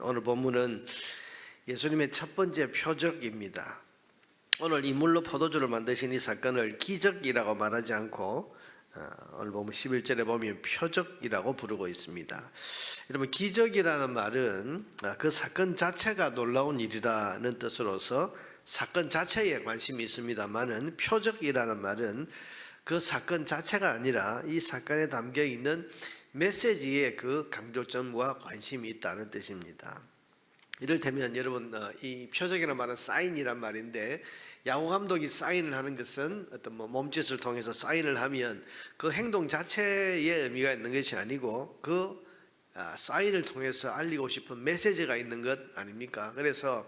오늘 본문은 예수님의 첫 번째 표적입니다. 오늘 이물로 포도주를 만드신 이 사건을 기적이라고 말하지 않고 오늘 보면 11절에 보면 표적이라고 부르고 있습니다. 여러분, 기적이라는 말은 그 사건 자체가 놀라운 일이라는 뜻으로서 사건 자체에 관심이 있습니다만은, 표적이라는 말은 그 사건 자체가 아니라 이 사건에 담겨 있는 메시지의 그 강조점과 관심이 있다는 뜻입니다. 이를테면 여러분, 이 표적이라는 말은 사인이란 말인데, 야구 감독이 사인을 하는 것은 어떤 몸짓을 통해서 사인을 하면 그 행동 자체에 의미가 있는 것이 아니고 그 사인을 통해서 알리고 싶은 메시지가 있는 것 아닙니까? 그래서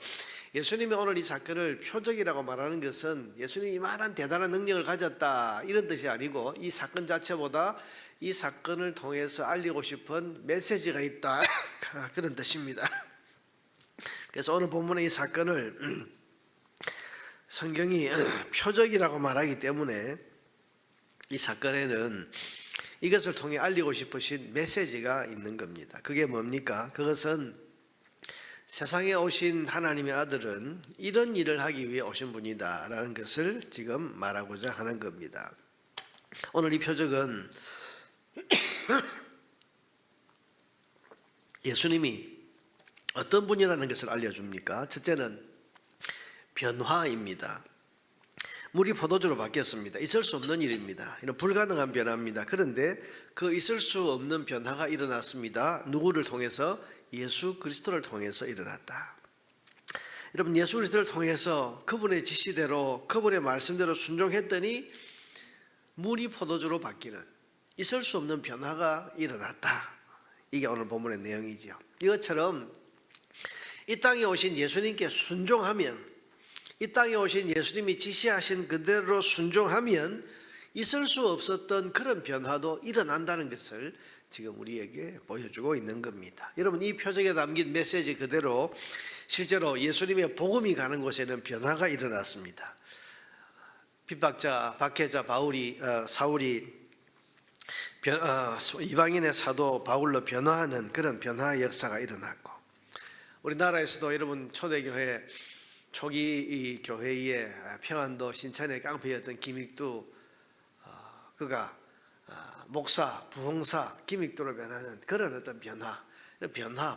예수님이 오늘 이 사건을 표적이라고 말하는 것은 예수님이 이만한 대단한 능력을 가졌다 이런 뜻이 아니고, 이 사건 자체보다 이 사건을 통해서 알리고 싶은 메시지가 있다 그런 뜻입니다. 그래서 오늘 본문의 이 사건을 성경이 표적이라고 말하기 때문에 이 사건에는 이것을 통해 알리고 싶으신 메시지가 있는 겁니다. 그게 뭡니까? 그것은 세상에 오신 하나님의 아들은 이런 일을 하기 위해 오신 분이다 라는 것을 지금 말하고자 하는 겁니다. 오늘 이 표적은 예수님이 어떤 분이라는 것을 알려줍니까? 첫째는 변화입니다. 물이 포도주로 바뀌었습니다. 있을 수 없는 일입니다. 이런 불가능한 변화입니다. 그런데 그 있을 수 없는 변화가 일어났습니다. 누구를 통해서? 예수 그리스도를 통해서 일어났다. 여러분, 예수 그리스도를 통해서 그분의 지시대로, 그분의 말씀대로 순종했더니 물이 포도주로 바뀌는, 있을 수 없는 변화가 일어났다. 이게 오늘 본문의 내용이죠. 이것처럼 이 땅에 오신 예수님께 순종하면, 이 땅에 오신 예수님이 지시하신 그대로 순종하면 있을 수 없었던 그런 변화도 일어난다는 것을 지금 우리에게 보여주고 있는 겁니다. 여러분, 이 표적에 담긴 메시지 그대로 실제로 예수님의 복음이 가는 곳에는 변화가 일어났습니다. 핍박자, 박해자 사울이 이방인의 사도 바울로 변화하는 그런 변화의 역사가 일어났고, 우리나라에서도 여러분, 초대교회 초기 이 교회의 평안도 신천의 깡패였던 김익두, 그가 목사, 부흥사, 김익두로 변하는 그런 어떤 변화,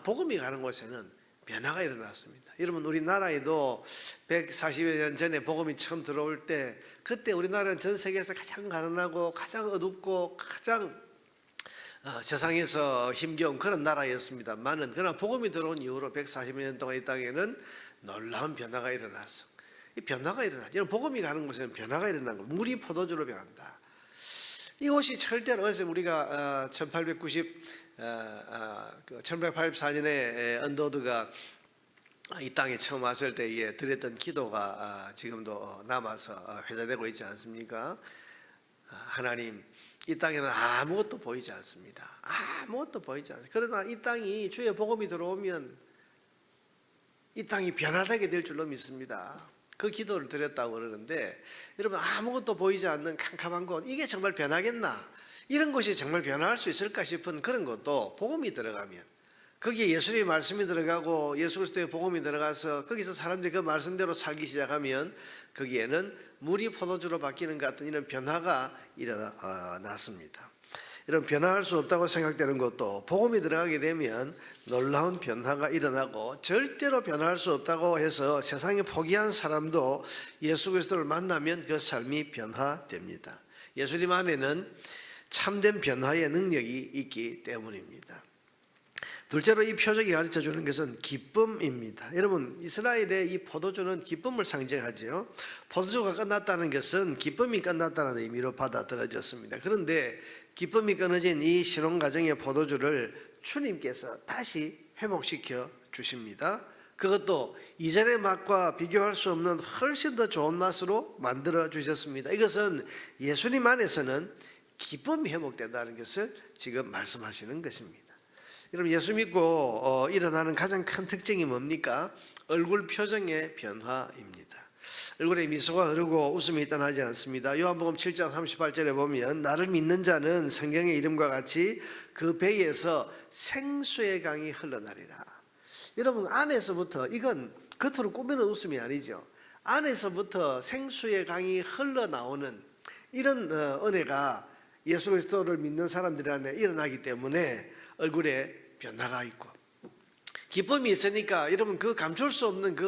복음이 가는 곳에는 변화가 일어났습니다. 여러분, 우리나라에도 140여 년 전에 복음이 처음 들어올 때, 그때 우리나라는 전 세계에서 가장 가난하고 가장 어둡고 가장 세상에서 힘겨운 그런 나라였습니다만은, 그러나 복음이 들어온 이후로 140여 년 동안 이 땅에는 놀라운 변화가 일어났어. 이 변화가 일어나. 이런 복음이 가는 곳에는 변화가 일어난 거. 물이 포도주로 변한다. 이것이 절대로, 그래서 우리가 1884년에 언더우드가 이 땅에 처음 왔을 때에 드렸던 기도가 지금도 남아서 회자되고 있지 않습니까? 하나님, 이 땅에는 아무것도 보이지 않습니다. 아무것도 보이지 않습니다. 그러나 이 땅이 주의 복음이 들어오면 이 땅이 변화되게 될 줄로 믿습니다. 그 기도를 드렸다고 그러는데, 여러분, 아무것도 보이지 않는 캄캄한 곳, 이게 정말 변하겠나? 이런 것이 정말 변화할 수 있을까 싶은 그런 것도 복음이 들어가면, 거기에 예수님의 말씀이 들어가고 예수 그리스도의 복음이 들어가서 거기서 사람들이 그 말씀대로 살기 시작하면 거기에는 물이 포도주로 바뀌는 것 같은 이런 변화가 일어났습니다. 이런 변화할 수 없다고 생각되는 것도 복음이 들어가게 되면 놀라운 변화가 일어나고, 절대로 변화할 수 없다고 해서 세상에 포기한 사람도 예수 그리스도를 만나면 그 삶이 변화됩니다. 예수님 안에는 참된 변화의 능력이 있기 때문입니다. 둘째로 이 표적이 가르쳐주는 것은 기쁨입니다. 여러분, 이스라엘의 이 포도주는 기쁨을 상징하죠. 포도주가 끝났다는 것은 기쁨이 끝났다는 의미로 받아들여졌습니다. 그런데 기쁨이 끊어진 이 신혼 가정의 포도주를 주님께서 다시 회복시켜 주십니다. 그것도 이전의 맛과 비교할 수 없는 훨씬 더 좋은 맛으로 만들어 주셨습니다. 이것은 예수님 안에서는 기쁨이 회복된다는 것을 지금 말씀하시는 것입니다. 여러분, 예수 믿고 일어나는 가장 큰 특징이 뭡니까? 얼굴 표정의 변화입니다. 얼굴에 미소가 흐르고 웃음이 떠나지 않습니다. 요한복음 7장 38절에 보면, 나를 믿는 자는 성경의 이름과 같이 그 배에서 생수의 강이 흘러나리라. 여러분 안에서부터, 이건 겉으로 꾸미는 웃음이 아니죠. 안에서부터 생수의 강이 흘러나오는 이런 은혜가 예수 그리스도를 믿는 사람들 안에 일어나기 때문에 얼굴에 변화가 있고 기쁨이 있으니까 여러분 그 감출 수 없는 그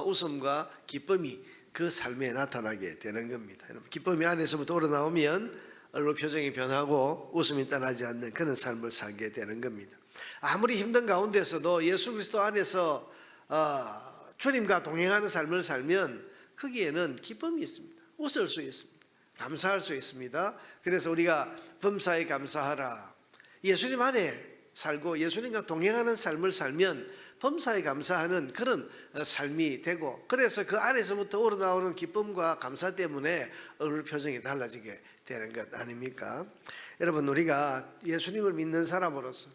웃음과 기쁨이 그 삶에 나타나게 되는 겁니다. 여러분 기쁨이 안에서부터 우러나오면 얼굴 표정이 변하고 웃음이 떠나지 않는 그런 삶을 살게 되는 겁니다. 아무리 힘든 가운데서도 예수 그리스도 안에서 주님과 동행하는 삶을 살면 거기에는 기쁨이 있습니다. 웃을 수 있습니다. 감사할 수 있습니다. 그래서 우리가 범사에 감사하라. 예수님 안에 살고 예수님과 동행하는 삶을 살면 범사에 감사하는 그런 삶이 되고, 그래서 그 안에서부터 우러나오는 기쁨과 감사 때문에 얼굴 표정이 달라지게 되는 것 아닙니까? 여러분 우리가 예수님을 믿는 사람으로서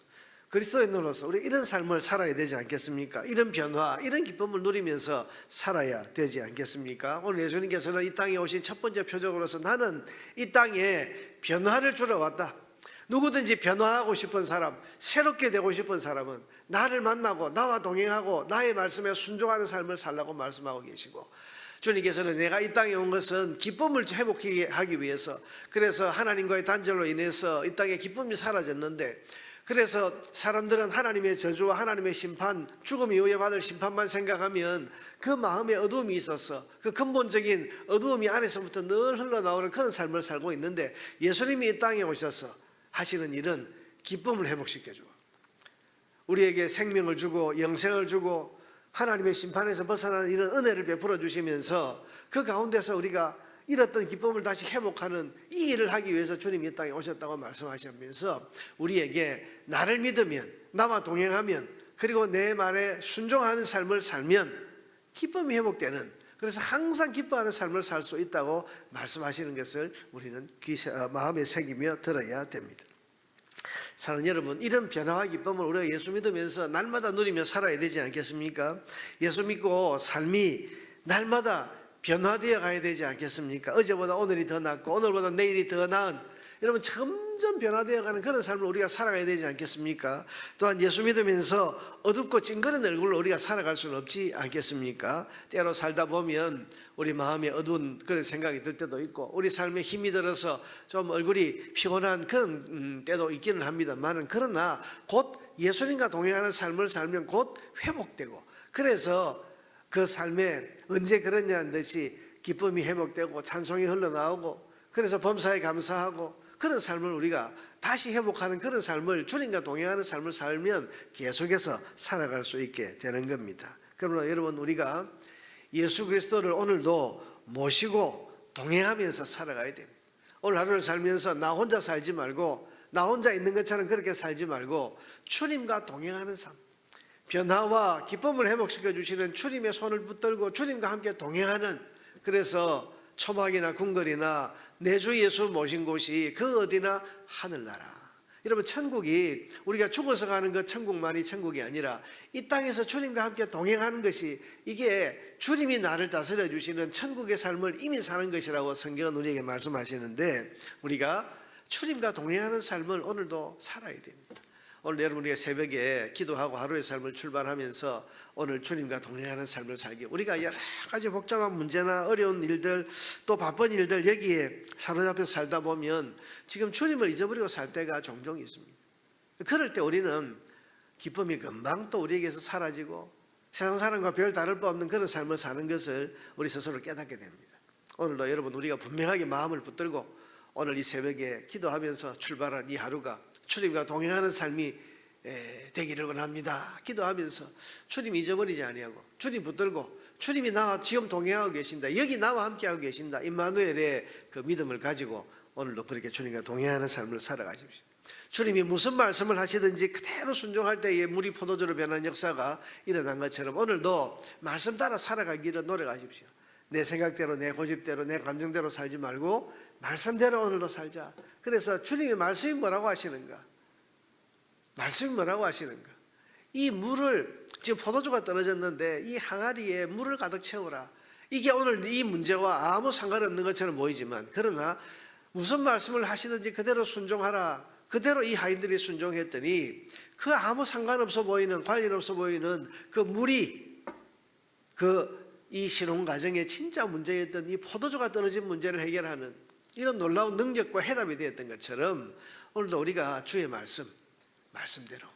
그리스도인으로서 우리 이런 삶을 살아야 되지 않겠습니까? 이런 변화, 이런 기쁨을 누리면서 살아야 되지 않겠습니까? 오늘 예수님께서는 이 땅에 오신 첫 번째 표적으로서 나는 이 땅에 변화를 주러 왔다. 누구든지 변화하고 싶은 사람, 새롭게 되고 싶은 사람은 나를 만나고 나와 동행하고 나의 말씀에 순종하는 삶을 살라고 말씀하고 계시고, 주님께서는 내가 이 땅에 온 것은 기쁨을 회복하기 위해서, 그래서 하나님과의 단절로 인해서 이 땅에 기쁨이 사라졌는데, 그래서 사람들은 하나님의 저주와 하나님의 심판, 죽음 이후에 받을 심판만 생각하면 그 마음에 어두움이 있어서 그 근본적인 어두움이 안에서부터 늘 흘러나오는 그런 삶을 살고 있는데, 예수님이 이 땅에 오셔서 하시는 일은 기쁨을 회복시켜주고 우리에게 생명을 주고 영생을 주고 하나님의 심판에서 벗어나는 이런 은혜를 베풀어 주시면서 그 가운데서 우리가 잃었던 기쁨을 다시 회복하는 이 일을 하기 위해서 주님이 이 땅에 오셨다고 말씀하시면서 우리에게 나를 믿으면, 나와 동행하면, 그리고 내 말에 순종하는 삶을 살면 기쁨이 회복되는, 그래서 항상 기뻐하는 삶을 살 수 있다고 말씀하시는 것을 우리는 마음에 새기며 들어야 됩니다. 사랑하는 여러분, 이런 변화와 기쁨을 우리가 예수 믿으면서 날마다 누리며 살아야 되지 않겠습니까? 예수 믿고 삶이 날마다 변화되어 가야 되지 않겠습니까? 어제보다 오늘이 더 낫고 오늘보다 내일이 더 나은, 여러분 점점 변화되어 가는 그런 삶을 우리가 살아가야 되지 않겠습니까? 또한 예수 믿으면서 어둡고 찡그린 얼굴로 우리가 살아갈 수는 없지 않겠습니까? 때로 살다 보면 우리 마음에 어두운 그런 생각이 들 때도 있고, 우리 삶에 힘이 들어서 좀 얼굴이 피곤한 그런 때도 있기는 합니다만, 그러나 곧 예수님과 동행하는 삶을 살면 곧 회복되고, 그래서 그 삶에 언제 그러냐는 듯이 기쁨이 회복되고 찬송이 흘러나오고, 그래서 범사에 감사하고 그런 삶을 우리가 다시 회복하는 그런 삶을, 주님과 동행하는 삶을 살면 계속해서 살아갈 수 있게 되는 겁니다. 그러나 여러분 우리가 예수 그리스도를 오늘도 모시고 동행하면서 살아가야 됩니다. 오늘 하루를 살면서 나 혼자 살지 말고, 나 혼자 있는 것처럼 그렇게 살지 말고 주님과 동행하는 삶, 변화와 기쁨을 회복시켜 주시는 주님의 손을 붙들고 주님과 함께 동행하는, 그래서 초막이나 궁궐이나 내 주 예수 모신 곳이 그 어디나 하늘나라. 여러분 천국이 우리가 죽어서 가는 그 천국만이 천국이 아니라 이 땅에서 주님과 함께 동행하는 것이, 이게 주님이 나를 다스려 주시는 천국의 삶을 이미 사는 것이라고 성경은 우리에게 말씀하시는데, 우리가 주님과 동행하는 삶을 오늘도 살아야 됩니다. 오늘 여러분 우리가 새벽에 기도하고 하루의 삶을 출발하면서 오늘 주님과 동행하는 삶을 살기, 우리가 여러 가지 복잡한 문제나 어려운 일들 또 바쁜 일들 여기에 사로잡혀 살다 보면 지금 주님을 잊어버리고 살 때가 종종 있습니다. 그럴 때 우리는 기쁨이 금방 또 우리에게서 사라지고 세상 사람과 별 다를 바 없는 그런 삶을 사는 것을 우리 스스로 깨닫게 됩니다. 오늘도 여러분 우리가 분명하게 마음을 붙들고 오늘 이 새벽에 기도하면서 출발한 이 하루가 주님과 동행하는 삶이 되기를 원합니다. 기도하면서 주님 잊어버리지 아니하고 주님 붙들고 주님이 나와 지금 동행하고 계신다, 여기 나와 함께하고 계신다, 임마누엘의 그 믿음을 가지고 오늘도 그렇게 주님과 동행하는 삶을 살아가십시오. 주님이 무슨 말씀을 하시든지 그대로 순종할 때에 물이 포도주로 변하는 역사가 일어난 것처럼 오늘도 말씀 따라 살아가기를 노력하십시오. 내 생각대로, 내 고집대로, 내 감정대로 살지 말고 말씀대로 오늘도 살자. 그래서 주님의 말씀이 뭐라고 하시는가? 말씀이 뭐라고 하시는가? 이 물을, 지금 포도주가 떨어졌는데 이 항아리에 물을 가득 채우라. 이게 오늘 이 문제와 아무 상관없는 것처럼 보이지만, 그러나 무슨 말씀을 하시든지 그대로 순종하라. 그대로 이 하인들이 순종했더니 그 아무 상관없어 보이는, 관련 없어 보이는 그 물이 이 신혼 가정의 진짜 문제였던 이 포도주가 떨어진 문제를 해결하는 이런 놀라운 능력과 해답이 되었던 것처럼 오늘도 우리가 주의 말씀대로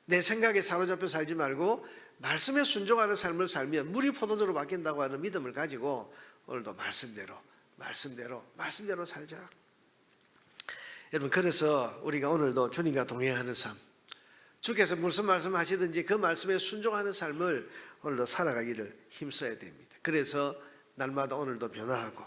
내 생각에 사로잡혀 살지 말고 말씀에 순종하는 삶을 살면 물이 포도주로 바뀐다고 하는 믿음을 가지고 오늘도 말씀대로 살자. 여러분, 그래서 우리가 오늘도 주님과 동행하는 삶, 주께서 무슨 말씀하시든지 그 말씀에 순종하는 삶을 오늘도 살아가기를 힘써야 됩니다. 그래서 날마다 오늘도 변화하고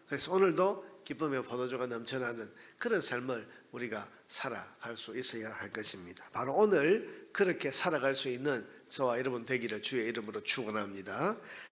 그래서 오늘도 기쁨의 포도주가 넘쳐나는 그런 삶을 우리가 살아갈 수 있어야 할 것입니다. 바로 오늘 그렇게 살아갈 수 있는 저와 여러분 되기를 주의 이름으로 축원합니다.